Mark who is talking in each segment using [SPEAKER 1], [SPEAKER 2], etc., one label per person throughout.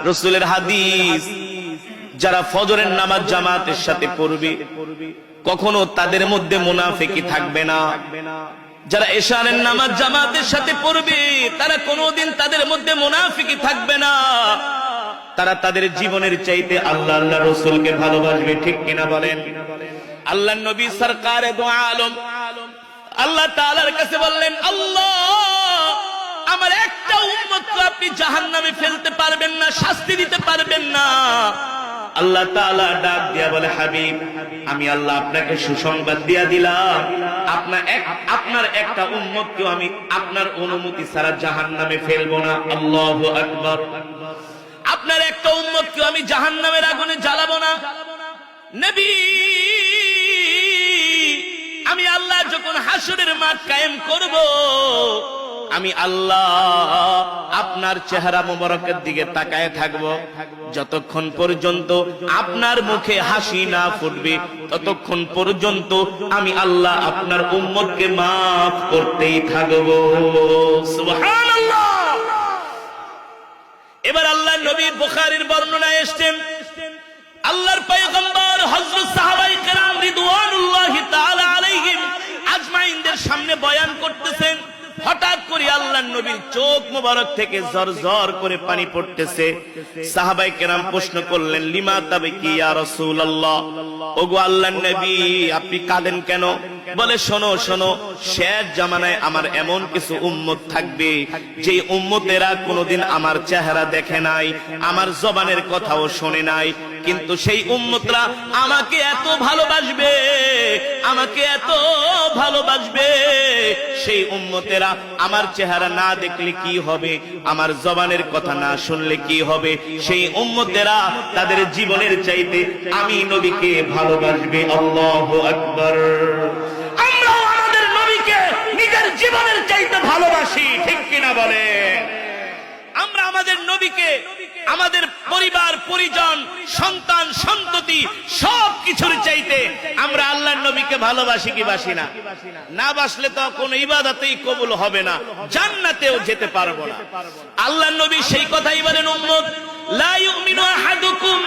[SPEAKER 1] রাসূলের হাদিস, যারা ফজরের নামাজ জামাতের সাথে পড়বে কখনো তাদের মধ্যে মুনাফিকি থাকবে না। যারা এশারের নামাজ জামাতের সাথে পড়বে তারা কোনোদিন তাদের মধ্যে মুনাফিকি থাকবে না। তারা তাদের জীবনের চাইতে আল্লাহ আল্লাহ রাসূলকে ভালোবাসবে, ঠিক কিনা বলেন? আল্লাহর নবী সরকারে দো আলম আল্লাহ তাআলার কাছে বললেন, আল্লাহ আমার একটা উম্মতকে আপনি জাহান্নামে ফেলতে পারবেন না, শাস্তি দিতে পারবেন না। আল্লাহ তাআলা ডাক দিয়া বলে, হাবিব আমি আল্লাহ আপনাকে সুসংবাদ দিয়া দিলাম, আপনার একটা উম্মতকেও আমি আপনার অনুমতি ছাড়া জাহান্নামে ফেলবো না। আল্লাহু আকবার। আপনার একটা উম্মতকেও আমি জাহান্নামের আগুনে জ্বালাবো না। নবী, আমি আল্লাহ যখন হাসরের মাঠ কায়েম করব, আমি আল্লাহ আপনার চেহারা মোবারকের দিকে তাকায় থাকবো। যতক্ষণ পর্যন্ত আপনার মুখে হাসি না ফুটবে ততক্ষণ পর্যন্ত আমি আল্লাহ আপনার উম্মতকে মাফ করতেই থাকবো। সুবহানাল্লাহ। এবার আল্লাহ নবী বুখারীর বর্ণনায় এসেছেন, আল্লাহর পয়গম্বর হযরত সাহাবায়ে কেরাম রিদওয়ানুল্লাহি তাআলা আলাইহিম আজমাইনদের সামনে বয়ান করতেছেন। হঠাৎ করে আল্লাহর নবীর চোখ মোবারক থেকে ঝরঝর করে পানি পড়তেছে। সাহাবায়ে কেরাম প্রশ্ন করলেন, লিমা তাবকি ইয়া রাসূলুল্লাহ, ওগো আল্লাহর নবী আপনি কাঁদেন কেন? বলে, শোনো শোনো, শেষ জামানায় আমার এমন কিছু উম্মত থাকবে যে উম্মতেরা কোনোদিন আমার চেহারা দেখে নাই, আমার জবানের কথাও শোনে নাই, কিন্তু সেই উম্মতরা আমাকে এত ভালোবাসবে, আমাকে এত ভালোবাসবে। সেই উম্মতেরা আমার চেহারা না দেখলে কি হবে, আমার জবানের কথা না শুনলে কি হবে, সেই উম্মতেরা তাদের জীবনের চাইতে আমি নবীকে ভালোবাসবে। আল্লাহু আকবার। আমরাও আমাদের নবীকে নিজের জীবনের চাইতে ভালোবাসি, ঠিক কিনা বলে? আমরা আমাদের নবীকে আমাদের পরিবার পরিজন সন্তান সন্ততি সবকিছুর চাইতে আমরা আল্লাহর নবীকে ভালোবাসি কি বাসি না? না বাসলে তো কোনো ইবাদতেই কবুল হবে না, জান্নাতেও যেতে পারবো না। আল্লাহর নবী সেই কথাই বলেন, উম্মত লা ইউমিনু আহাদুকুম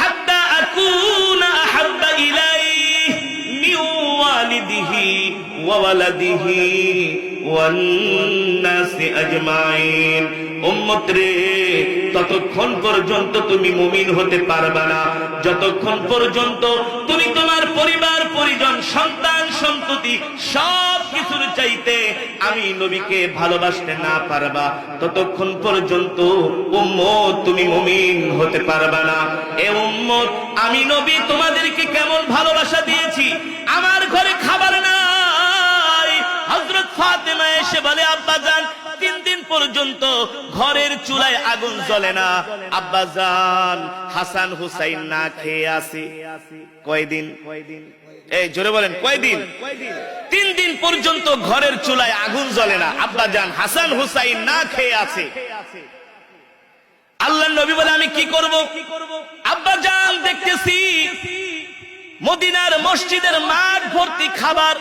[SPEAKER 1] হাত্তা আকুনা আহাব্বা ইলাইহি মিন ওয়ালিদিহি ওয়া ওয়ালাদিহি ওয়ান নাসি আজমাইন। উম্মত রে, ততক্ষণ পর্যন্ত তুমি মুমিন হতে পারবা না যতক্ষণ পর্যন্ত তুমি তোমার পরিবার পরিজন সন্তান সন্ততি সব কিছুর চাইতে আমি নবীকে ভালোবাসতে না পারবা, ততক্ষণ পর্যন্ত উম্মত তুমি মুমিন হতে পারবা না। এ উম্মত, আমি নবী তোমাদেরকে কেমন ভালোবাসা দিয়েছি। আমার ঘরে খাবার নাই, হযরত ফাতেমা এসে বলে, আব্বাজান 3 দিন পর্যন্ত ঘরের চুলায় আগুন জ্বলে না, আব্বাজান হাসান হুসাইন না খেয়ে আছে। কয়দিন? এই জোরে বলেন, কয়দিন? 3 দিন পর্যন্ত ঘরের চুলায় আগুন জ্বলে না, আব্বাজান হাসান হুসাইন না খেয়ে আছে। আল্লাহর নবী বলে, আমি কি করব? আব্বাজান দেখতেছি মদিনার মসজিদের মাঠ ভর্তি খাবার,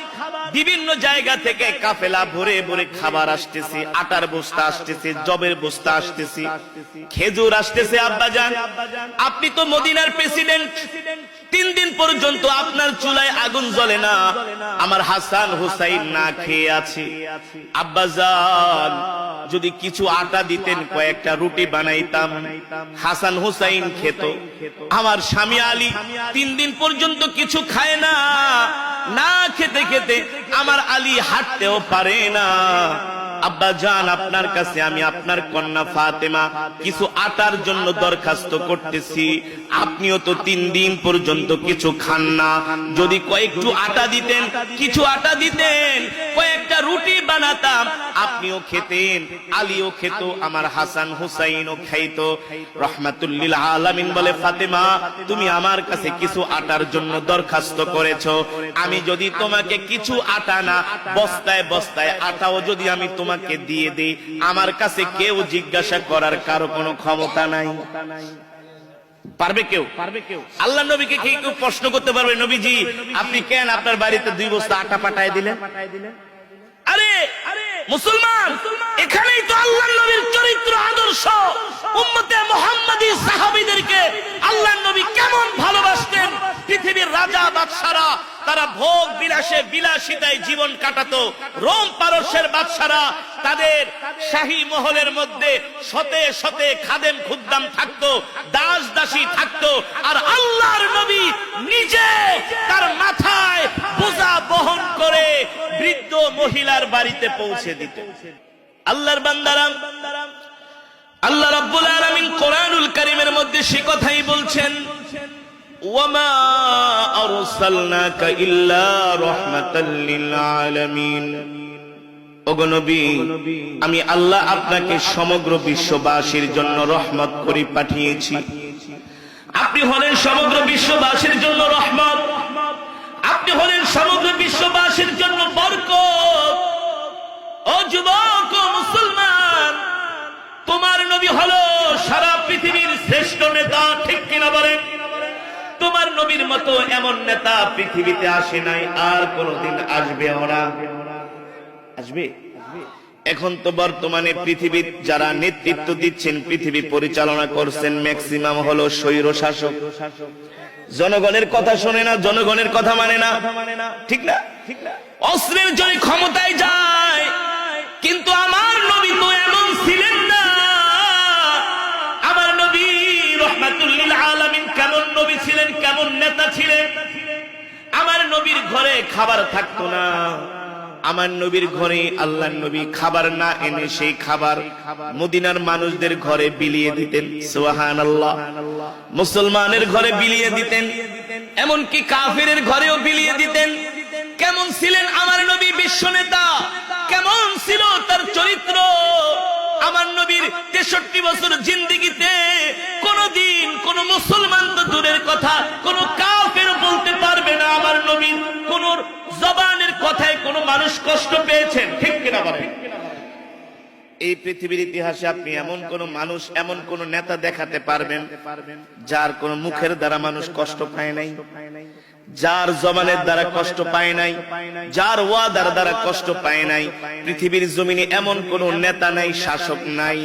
[SPEAKER 1] বিভিন্ন জায়গা থেকে কাফেলা ভরে ভরে খাবার আসতেছে, আটার বস্তা আসতেছে, জবের বস্তা আসতেছে, খেজুর আসতেছে। আব্বাজান আপনি তো মদিনার প্রেসিডেন্ট, 3 দিন পর্যন্ত আপনার চুলায় আগুন জ্বলে না, আমার হাসান হুসাইন না খেয়ে আছে। আব্বাজান যদি কিছু আটা দিতেন, কয়েকটা রুটি বানাইতাম, হাসান হুসাইন খেত। আমার স্বামী আলী 3 দিন পর্যন্ত কিছু খায় না, না খেতে খেতে আমার আলী হাঁটতেও পারে না। আব্বাজান আপনার কাছে আমি আপনার কন্যা ফাতেমা কিছু আটার জন্য দরখাস্ত করতেছি, আপনিও তো 3 দিন পর্যন্ত কিছু খান না, যদি কয়েকটু আটা দিতেন, কিছু আটা দিতেন, কয়েকটা রুটি বানাতাম, আপনিও খেতেন, আলীও খেত, আমার হাসান হুসাইনও খাইতো। রহমাতুল লিল আলামিন বলে, ফাতেমা তুমি আমার কাছে কিছু আটার জন্য দরখাস্ত করেছো, আমি যদি তোমাকে কিছু আটা না বস্তায় বস্তায় আটাও যদি আমি তোমাকে দিয়ে দেই, আমার কাছে কেউ জিজ্ঞাসা করার কারো কোনো ক্ষমতা নাই। পারবে কেউ? আল্লাহ নবীকে কি কেউ প্রশ্ন করতে পারবে, নবীজি আপনি কেন আপনার বাড়িতে 2 বস্তা আটা পাঠায় দিলেন? আরে মুসলমান, এখানেই তো আল্লাহর নবীর চরিত্র আদর্শ উম্মতে মুহাম্মাদী তারা ভোগ বিলাসে বিলাসিতায় জীবন কাটাতো। রোম পারস্যের বাদশারা তাদের শাহী মহলের মধ্যে শতে শতে খাদেম খুদ্দাম থাকতো, দাস দাসী থাকতো, আর আল্লাহর নবী নিজে তার মাথায় বোঝা বহন করে বৃদ্ধ মহিলার বাড়িতে পৌঁছে দিত। আল্লাহর বান্দারা, আল্লাহ রাব্বুল আলামিন কোরআনুল কারীমের মধ্যে সে কথাই বলছেন, ওয়ামা আরসালনাকা ইল্লা রাহমাতাল লিল আলামিন। ওগো নবী, আমি আল্লাহ আপনাকে সমগ্র বিশ্ববাসীর জন্য রহমত করে পাঠিয়েছি। আপনি হলেন সমগ্র বিশ্ববাসীর জন্য রহমত, আপনি হলেন সমগ্র বিশ্ববাসীর জন্য বরকত। ও যুবক, ও মুসলমান, তোমার নবী হলো সারা পৃথিবীর শ্রেষ্ঠ নেতা, ঠিক কিনা বলেন? তোমার নবীর মতো এমন নেতা পৃথিবীতে আসে নাই, আর কোনদিন আসবেও না। আসবে? এখন তো বর্তমানে পৃথিবীর যারা নেতৃত্ব দিচ্ছেন, পৃথিবী পরিচালনা করছেন, ম্যাক্সিমাম হলো স্বৈর শাসক। জনগণের কথা শোনে না, জনগণের কথা মানে না, ঠিক না? অস্ত্রের জন্য ক্ষমতায় যায়। কিন্তু আমার নবী তো এমন ছিলেন না। আমার নবী রাহমাতুল লিল আলামিন কেমন নবী ছিলেন, কেমন নেতা ছিলেন? আমার নবীর ঘরে খাবার থাকতো না। আমার নবীর ঘরে আল্লাহর নবী খাবার না এনে সেই খাবার মদিনার মানুষদের ঘরে বিলিয়ে দিতেন। সুবহানাল্লাহ। মুসলমানের ঘরে বিলিয়ে দিতেন, এমনকি কাফিরের ঘরেও বিলিয়ে দিতেন। কেমন ছিলেন আমার নবী? বিশ্ব নেতা। কেমন ছিল তার চরিত্র? আমার নবীর 63 বছর জিন্দেগিতে কোনদিন কোন মুসলমান তো দূরের কথা, কোন কাফের বলতে পারবে না আমার নবীর কোন জবানের কথায় কোন মানুষ কষ্ট পেয়েছেন, ঠিক কিনা বলেন? এই পৃথিবীর ইতিহাসে আপনি এমন কোন মানুষ, এমন কোন নেতা দেখাতে পারবেন যার কোন মুখের দ্বারা মানুষ কষ্ট পায় নাই, যার জবানের দ্বারা কষ্ট পায় নাই, যার ওয়াদার দ্বারা কষ্ট পায় নাই? পৃথিবীর জমিনে এমন কোন নেতা নাই, শাসক নাই।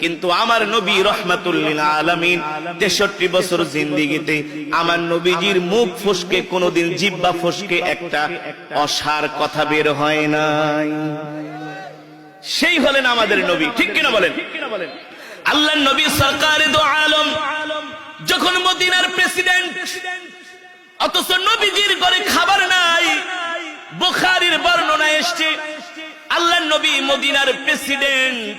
[SPEAKER 1] কিন্তু আমার নবী রাহমাতুল লিল আলামিন 63 বছর জিন্দেগিতে আমার নবীজির মুখ ফসকে কোনদিন, জিহ্বা ফসকে একটা অসার কথা বের হয় নাই। সেই হলেন আমাদের নবী, ঠিক কিনা বলেন? আল্লাহর নবী সরকারে দো আলম যখন মদিনার প্রেসিডেন্ট, অথচ নবীজির ঘরে খাবার নাই। বুখারীর বর্ণনা এসেছে, আল্লাহর নবী মদিনার প্রেসিডেন্ট,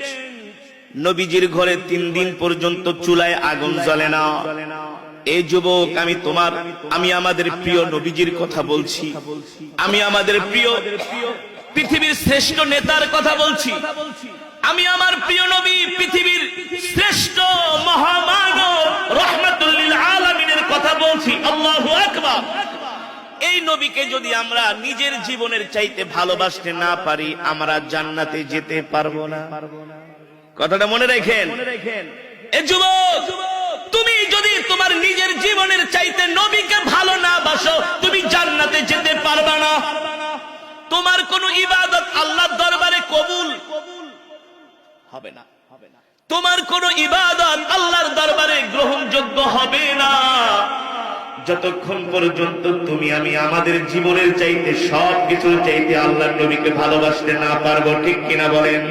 [SPEAKER 1] নবীজির ঘরে 3 দিন পর্যন্ত চুলায় আগুন জ্বলে না। এই যুবক, আমি আমাদের প্রিয় নবীজির কথা বলছি, আমি আমাদের প্রিয় পৃথিবীর শ্রেষ্ঠ নেতার কথা বলছি, আমি আমার প্রিয় নবী পৃথিবীর শ্রেষ্ঠ মহামানব রাহমাতুল লিল আলামিনের কথা বলছি। আল্লাহু আকবার। এই নবীকে যদি আমরা নিজের জীবনের চাইতে ভালোবাসতে না পারি, আমরা জান্নাতে যেতে পারবো না। কথাটা মনে রাখেন। এই যুবক, তুমি যদি তোমার নিজের জীবনের চাইতে নবীকে ভালো না বাসো, তুমি জান্নাতে যেতে পারবে না। তোমার কোন ইবাদত আল্লাহর দরবারে কবুল হবে না, তোমার কোন ইবাদত আল্লাহর দরবারে গ্রহণযোগ্য হবে না যতক্ষণ পর্যন্ত তুমি আমি আমাদের জীবনের চাইতে, সবকিছুর চাইতে আল্লাহর নবীকে ভালোবাসতে না পারবো, ঠিক কিনা বলেন?